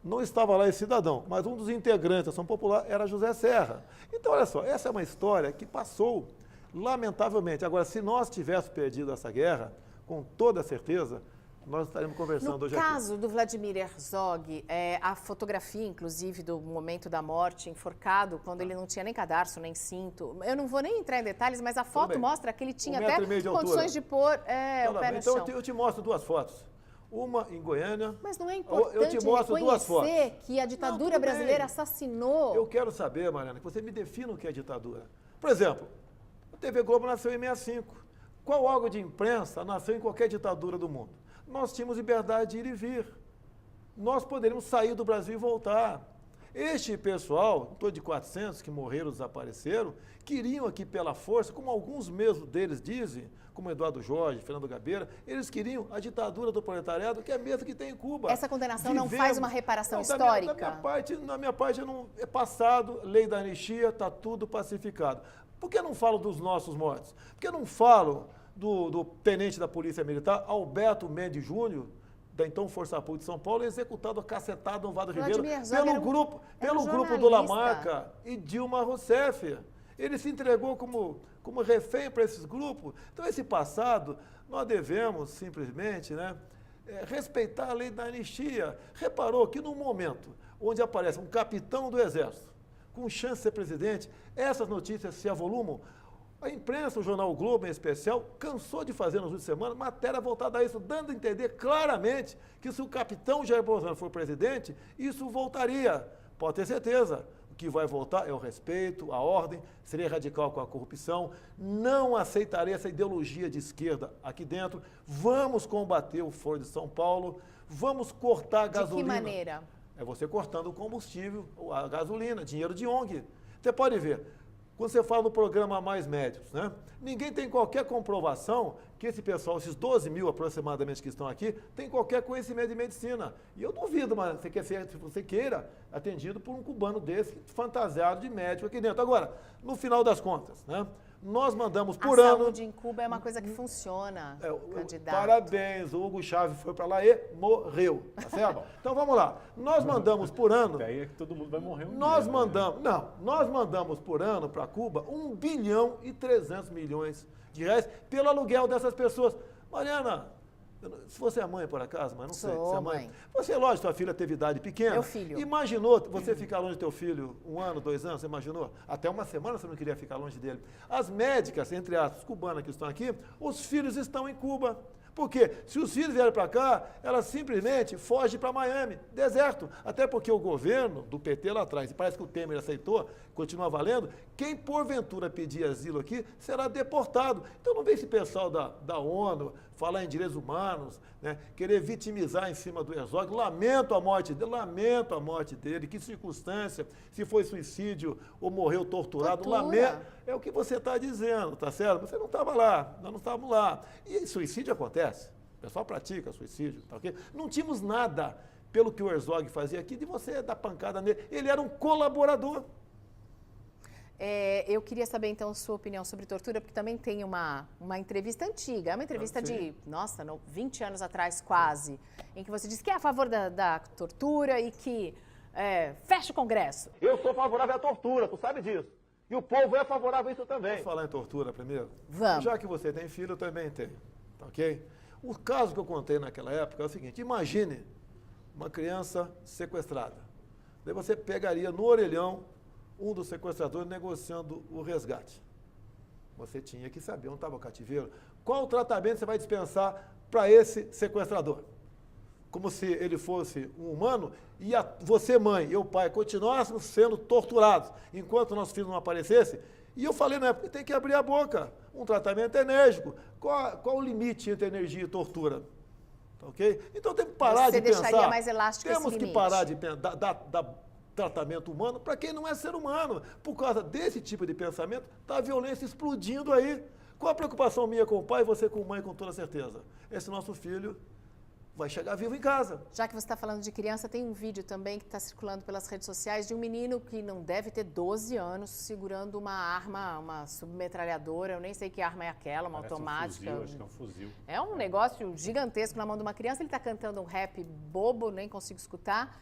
[SPEAKER 3] Não estava lá esse cidadão, mas um dos integrantes da Ação Popular era José Serra. Então, olha só, essa é uma história que passou, lamentavelmente. Agora, se nós tivéssemos perdido essa guerra, com toda certeza, nós estaremos conversando hoje aqui.
[SPEAKER 1] No caso do Vladimir Herzog, a fotografia, inclusive, do momento da morte, enforcado, quando ele não tinha nem cadarço, nem cinto. Eu não vou nem entrar em detalhes, mas a foto mostra que ele tinha até condições de pôr o pé no chão.
[SPEAKER 3] Então, eu te mostro duas fotos. Uma em Goiânia.
[SPEAKER 1] Mas não é importante reconhecer que a ditadura brasileira assassinou?
[SPEAKER 3] Eu quero saber, Mariana, que você me defina o que é ditadura. Por exemplo, a TV Globo nasceu em 65. Qual órgão de imprensa nasceu em qualquer ditadura do mundo? Nós tínhamos liberdade de ir e vir. Nós poderíamos sair do Brasil e voltar. Este pessoal, em torno de 400 que morreram, desapareceram, queriam aqui pela força, como alguns mesmo deles dizem, como Eduardo Jorge, Fernando Gabeira, eles queriam a ditadura do proletariado, que é a mesma que tem em Cuba.
[SPEAKER 1] Essa condenação não faz uma reparação histórica?
[SPEAKER 3] Na minha parte é passado, lei da anistia, está tudo pacificado. Por que não falo dos nossos mortos? Por que não falo do tenente da Polícia Militar, Alberto Mendes Júnior, da então Força Pública de São Paulo, executado, cacetado no Vado Ribeiro, pelo grupo do Lamarca e Dilma Rousseff. Ele se entregou como refém para esses grupos. Então, esse passado, nós devemos simplesmente respeitar a lei da anistia. Reparou que no momento onde aparece um capitão do Exército com chance de ser presidente, essas notícias se avolumam. A imprensa, o jornal o Globo em especial, cansou de fazer nas últimas semanas matéria voltada a isso, dando a entender claramente que se o capitão Jair Bolsonaro for presidente, isso voltaria. Pode ter certeza. O que vai voltar é o respeito, a ordem, seria radical com a corrupção, não aceitarei essa ideologia de esquerda aqui dentro, vamos combater o Foro de São Paulo, vamos cortar a gasolina.
[SPEAKER 1] De que maneira?
[SPEAKER 3] É você cortando o combustível, a gasolina, dinheiro de ONG. Você pode ver. Quando você fala no programa Mais Médicos, ninguém tem qualquer comprovação que esse pessoal, esses 12 mil aproximadamente que estão aqui, tem qualquer conhecimento de medicina. E eu duvido, mas se você queira, atendido por um cubano desse, fantasiado de médico aqui dentro. Agora, no final das contas, nós mandamos por ano...
[SPEAKER 1] A saúde em Cuba é uma coisa que funciona, candidato.
[SPEAKER 3] Parabéns, o Hugo Chávez foi para lá e morreu, tá certo? Então vamos lá, nós mandamos por ano...
[SPEAKER 2] Daí é que todo mundo vai morrer
[SPEAKER 3] nós mandamos por ano para Cuba 1 bilhão e 300 milhões de reais pelo aluguel dessas pessoas. Mariana, se você é mãe por acaso, mas não sei, se é mãe. Você, lógico, sua filha teve idade pequena.
[SPEAKER 1] Meu filho.
[SPEAKER 3] Imaginou você ficar longe do teu filho 1 ano, 2 anos, você imaginou? Até uma semana você não queria ficar longe dele. As médicas, entre aspas, cubanas que estão aqui, os filhos estão em Cuba. Porque se os filhos vierem para cá, elas simplesmente fogem para Miami, deserto. Até porque o governo do PT lá atrás, e parece que o Temer aceitou, continua valendo, quem porventura pedir asilo aqui será deportado. Então não vem esse pessoal da ONU falar em direitos humanos, querer vitimizar em cima do Herzog. Lamento a morte dele, que circunstância, se foi suicídio ou morreu torturado, lamento. É o que você está dizendo, tá certo? Você não estava lá, nós não estávamos lá. E suicídio acontece, o pessoal pratica suicídio, tá ok? Não tínhamos nada, pelo que o Herzog fazia aqui, de você dar pancada nele. Ele era um colaborador.
[SPEAKER 1] Eu queria saber, então, sua opinião sobre tortura, porque também tem uma entrevista antiga, uma entrevista de, 20 anos atrás, quase, em que você disse que é a favor da tortura e que fecha o Congresso.
[SPEAKER 3] Eu sou favorável à tortura, tu sabe disso. E o povo é favorável a isso também. Vamos falar em tortura primeiro?
[SPEAKER 1] Vamos.
[SPEAKER 3] Já que você tem filho, eu também tenho, tá ok? O caso que eu contei naquela época é o seguinte, imagine uma criança sequestrada. Daí você pegaria no orelhão um dos sequestradores negociando o resgate. Você tinha que saber onde estava o cativeiro. Qual o tratamento você vai dispensar para esse sequestrador? Como se ele fosse um humano e você, mãe, e o pai, continuássemos sendo torturados enquanto nosso filho não aparecesse. E eu falei na época, tem que abrir a boca. Um tratamento enérgico. Qual o limite entre energia e tortura? Tá ok? Então temos que parar de pensar. Você deixaria mais elástico esse limite? Temos que parar de pensar, dar tratamento humano para quem não é ser humano. Por causa desse tipo de pensamento, está a violência explodindo aí. Qual a preocupação minha com o pai e você com a mãe, com toda certeza? Esse nosso filho vai chegar vivo em casa.
[SPEAKER 1] Já que você está falando de criança, tem um vídeo também que está circulando pelas redes sociais de um menino que não deve ter 12 anos segurando uma arma, uma submetralhadora, eu nem sei que arma é aquela, uma
[SPEAKER 2] Parece
[SPEAKER 1] automática.
[SPEAKER 2] Um fuzil, acho que é um fuzil.
[SPEAKER 1] É um negócio gigantesco na mão de uma criança, ele está cantando um rap bobo, nem consigo escutar.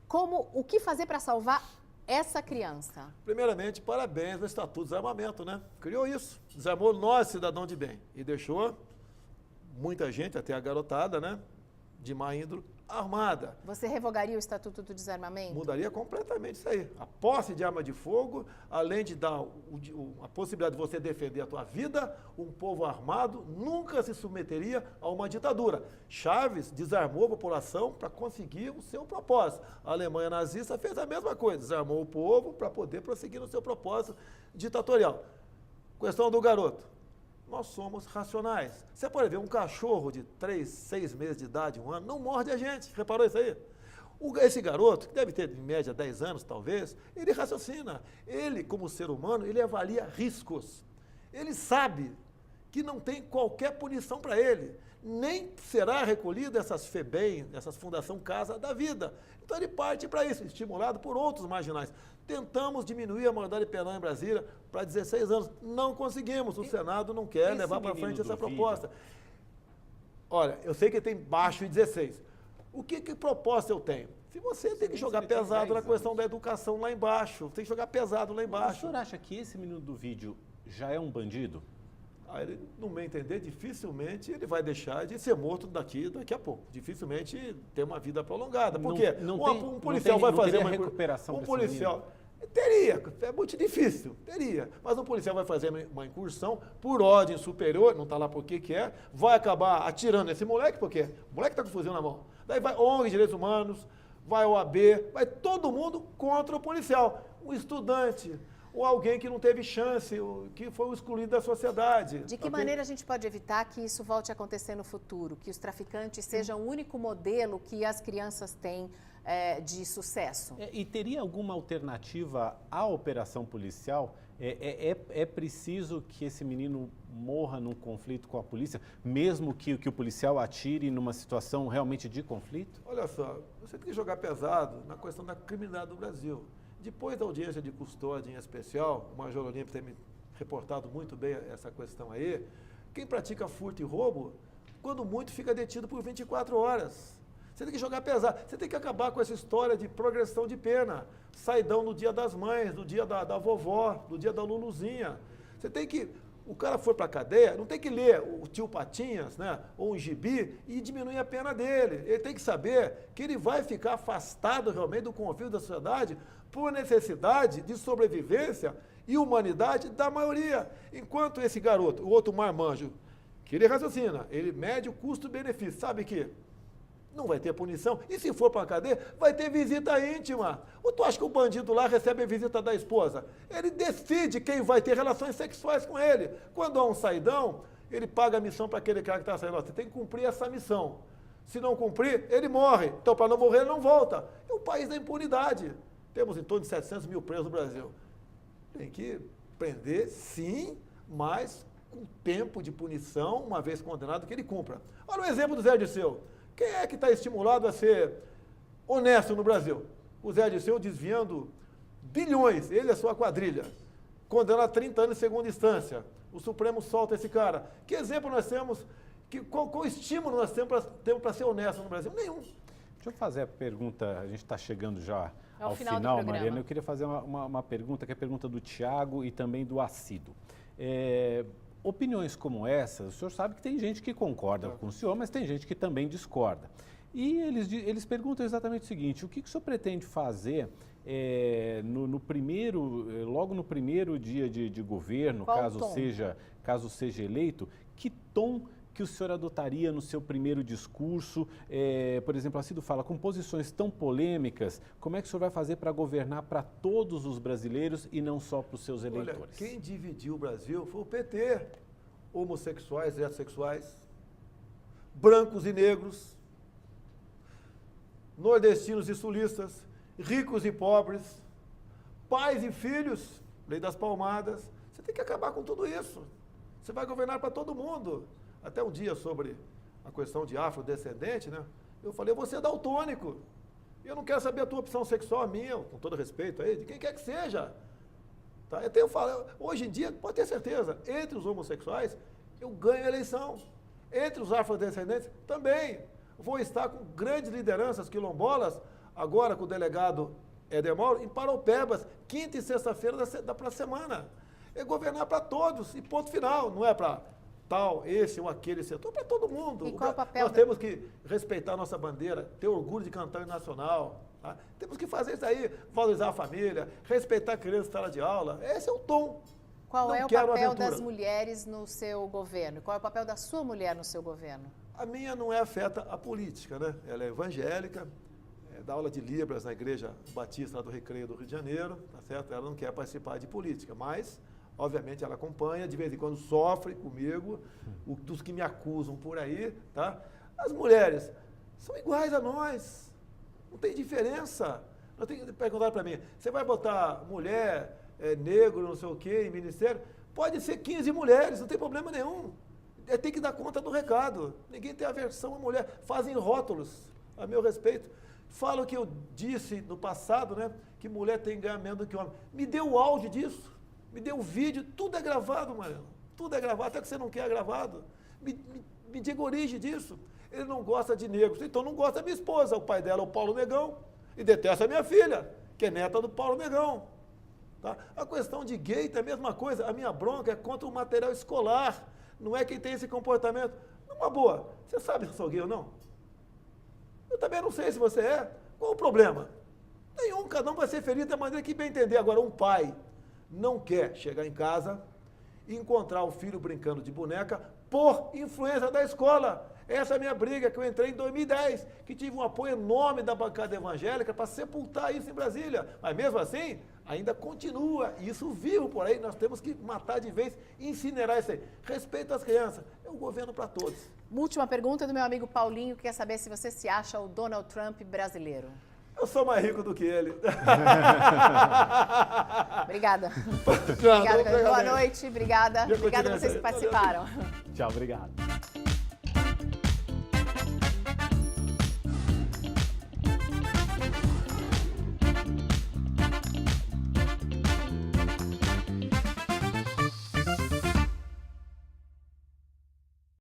[SPEAKER 1] O que fazer para salvar essa criança?
[SPEAKER 3] Primeiramente, parabéns ao Estatuto de Desarmamento, né? Criou isso, desarmou nós, cidadão de bem, e deixou muita gente, até a garotada, né? De má índole, armada.
[SPEAKER 1] Você revogaria o Estatuto do Desarmamento?
[SPEAKER 3] Mudaria completamente isso aí. A posse de arma de fogo, além de dar a possibilidade de você defender a tua vida, um povo armado nunca se submeteria a uma ditadura. Chaves desarmou a população para conseguir o seu propósito. A Alemanha nazista fez a mesma coisa, desarmou o povo para poder prosseguir no seu propósito ditatorial. Questão do garoto. Nós somos racionais. Você pode ver um cachorro de 3, 6 meses de idade, 1 ano, não morde a gente. Reparou isso aí? Esse garoto, que deve ter em média 10 anos talvez, ele raciocina. Ele, como ser humano, ele avalia riscos. Ele sabe que não tem qualquer punição para ele. Nem será recolhida essas FEBEM, essas Fundação Casa da Vida. Então ele parte para isso, estimulado por outros marginais. Tentamos diminuir a maioridade penal em Brasília para 16 anos. Não conseguimos. O Senado não quer levar para frente essa proposta. Olha, eu sei que tem baixo e 16. O que proposta eu tenho? Se você tem que jogar pesado na questão da educação lá embaixo, tem que jogar pesado lá embaixo.
[SPEAKER 2] O senhor acha que esse menino do vídeo já é um bandido?
[SPEAKER 3] Ele, no meu entender, dificilmente ele vai deixar de ser morto daqui a pouco. Dificilmente ter uma vida prolongada. Porque um policial vai fazer uma
[SPEAKER 2] recuperação.
[SPEAKER 3] Um policial teria, é muito difícil, teria. Mas um policial vai fazer uma incursão por ordem superior, não está lá por que é, vai acabar atirando nesse moleque, porque o moleque está com o fuzil na mão. Daí vai ONG de Direitos Humanos, vai OAB, vai todo mundo contra o policial. Um estudante, ou alguém que não teve chance, que foi excluído da sociedade.
[SPEAKER 1] De que maneira a gente pode evitar que isso volte a acontecer no futuro? Que os traficantes sejam o único modelo que as crianças têm de sucesso?
[SPEAKER 2] E teria alguma alternativa à operação policial? É preciso que esse menino morra num conflito com a polícia, mesmo que o policial atire numa situação realmente de conflito?
[SPEAKER 3] Olha só, você tem que jogar pesado na questão da criminalidade do Brasil. Depois da audiência de custódia em especial, o Major Olímpio tem me reportado muito bem essa questão aí, quem pratica furto e roubo, quando muito, fica detido por 24 horas. Você tem que jogar pesado, você tem que acabar com essa história de progressão de pena, saidão no dia das mães, no dia da vovó, no dia da Luluzinha. Você tem que, o cara for para a cadeia, não tem que ler o Tio Patinhas, né, ou um gibi e diminuir a pena dele. Ele tem que saber que ele vai ficar afastado realmente do convívio da sociedade por necessidade de sobrevivência e humanidade da maioria. Enquanto esse garoto, o outro marmanjo, que ele raciocina, ele mede o custo-benefício, sabe que não vai ter punição, e se for para a cadeia, vai ter visita íntima. Ou tu acha que o bandido lá recebe a visita da esposa? Ele decide quem vai ter relações sexuais com ele. Quando há um saidão, ele paga a missão para aquele cara que está saindo. Você tem que cumprir essa missão. Se não cumprir, ele morre. Então, para não morrer, ele não volta. É o país da impunidade. Temos em torno de 700 mil presos no Brasil. Tem que prender, sim, mas com tempo de punição, uma vez condenado, que ele cumpra. Olha o exemplo do Zé Dirceu. Quem é que está estimulado a ser honesto no Brasil? O Zé Dirceu desviando bilhões, ele e a sua quadrilha. Condenado a 30 anos em segunda instância. O Supremo solta esse cara. Que exemplo nós temos, qual estímulo nós temos para ser honesto no Brasil? Nenhum.
[SPEAKER 2] Deixa eu fazer a pergunta, a gente está chegando já
[SPEAKER 1] ao
[SPEAKER 2] final, Mariana. Eu queria fazer uma pergunta, que é a pergunta do Tiago e também do Acido. Opiniões como essas, o senhor sabe que tem gente que concorda com o senhor, mas tem gente que também discorda. E eles perguntam exatamente o seguinte: o que o senhor pretende fazer logo no primeiro dia de governo, caso seja eleito, que tom que o senhor adotaria no seu primeiro discurso? Por exemplo, a Cido fala, com posições tão polêmicas, como é que o senhor vai fazer para governar para todos os brasileiros e não só para os seus eleitores?
[SPEAKER 3] Olha, quem dividiu o Brasil foi o PT. Homossexuais e heterossexuais, brancos e negros, nordestinos e sulistas, ricos e pobres, pais e filhos, lei das palmadas. Você tem que acabar com tudo isso. Você vai governar para todo mundo. Até um dia sobre a questão de afrodescendente, né? Eu falei, você é daltônico. Eu não quero saber a tua opção sexual, a minha, com todo respeito aí, de quem quer que seja. Tá? Eu falo, hoje em dia, pode ter certeza, entre os homossexuais, eu ganho a eleição. Entre os afrodescendentes, também. Vou estar com grandes lideranças quilombolas, agora com o delegado Éder Mauro, em Paraupebas, quinta e sexta-feira da próxima semana. É governar para todos, e ponto final. Não é para tal, esse ou aquele setor, para todo mundo.
[SPEAKER 1] E qual o papel
[SPEAKER 3] Nós temos que respeitar a nossa bandeira, ter orgulho de cantar o nacional. Tá? Temos que fazer isso aí, valorizar a família, respeitar a criança em sala de aula. Esse é o tom.
[SPEAKER 1] Qual
[SPEAKER 3] Não
[SPEAKER 1] é o
[SPEAKER 3] quero
[SPEAKER 1] papel
[SPEAKER 3] aventura.
[SPEAKER 1] das mulheres no seu governo? Qual é o papel da sua mulher no seu governo?
[SPEAKER 3] A minha não é afeta a política, né? Ela é evangélica, dá aula de Libras na Igreja Batista lá do Recreio do Rio de Janeiro, tá certo? Ela não quer participar de política, mas, obviamente, ela acompanha, de vez em quando sofre comigo, dos que me acusam por aí, tá? As mulheres são iguais a nós, não tem diferença. Não tem que perguntar para mim, você vai botar mulher, negro, não sei o quê, em ministério? Pode ser 15 mulheres, não tem problema nenhum. Tem que dar conta do recado. Ninguém tem aversão à mulher. Fazem rótulos, a meu respeito. Falam que eu disse no passado, né, que mulher tem que ganhar menos do que homem. Me deu o áudio disso, me deu o vídeo, tudo é gravado, Mariana. Tudo é gravado, até que você não quer gravado. Me diga a origem disso. Ele não gosta de negros, então não gosta da minha esposa. O pai dela é o Paulo Negão e detesta a minha filha, que é neta do Paulo Negão. Tá? A questão de gay é a mesma coisa. A minha bronca é contra o material escolar. Não é quem tem esse comportamento. Numa boa, você sabe se eu sou gay ou não? Eu também não sei se você é. Qual o problema? Nenhum, cada um vai ser feliz da maneira que bem entender. Agora, um pai não quer chegar em casa e encontrar o filho brincando de boneca por influência da escola. Essa é a minha briga, que eu entrei em 2010, que tive um apoio enorme da bancada evangélica para sepultar isso em Brasília. Mas mesmo assim, ainda continua, isso vivo por aí, nós temos que matar de vez, incinerar isso aí. Respeito às crianças, é um governo para todos.
[SPEAKER 1] Última pergunta do meu amigo Paulinho, que quer saber se você se acha o Donald Trump brasileiro.
[SPEAKER 3] Eu sou mais rico do que ele.
[SPEAKER 1] Obrigada.
[SPEAKER 3] Não,
[SPEAKER 1] Obrigada,
[SPEAKER 3] não,
[SPEAKER 1] boa noite, obrigada. Obrigada a vocês que participaram.
[SPEAKER 2] Tchau, obrigado.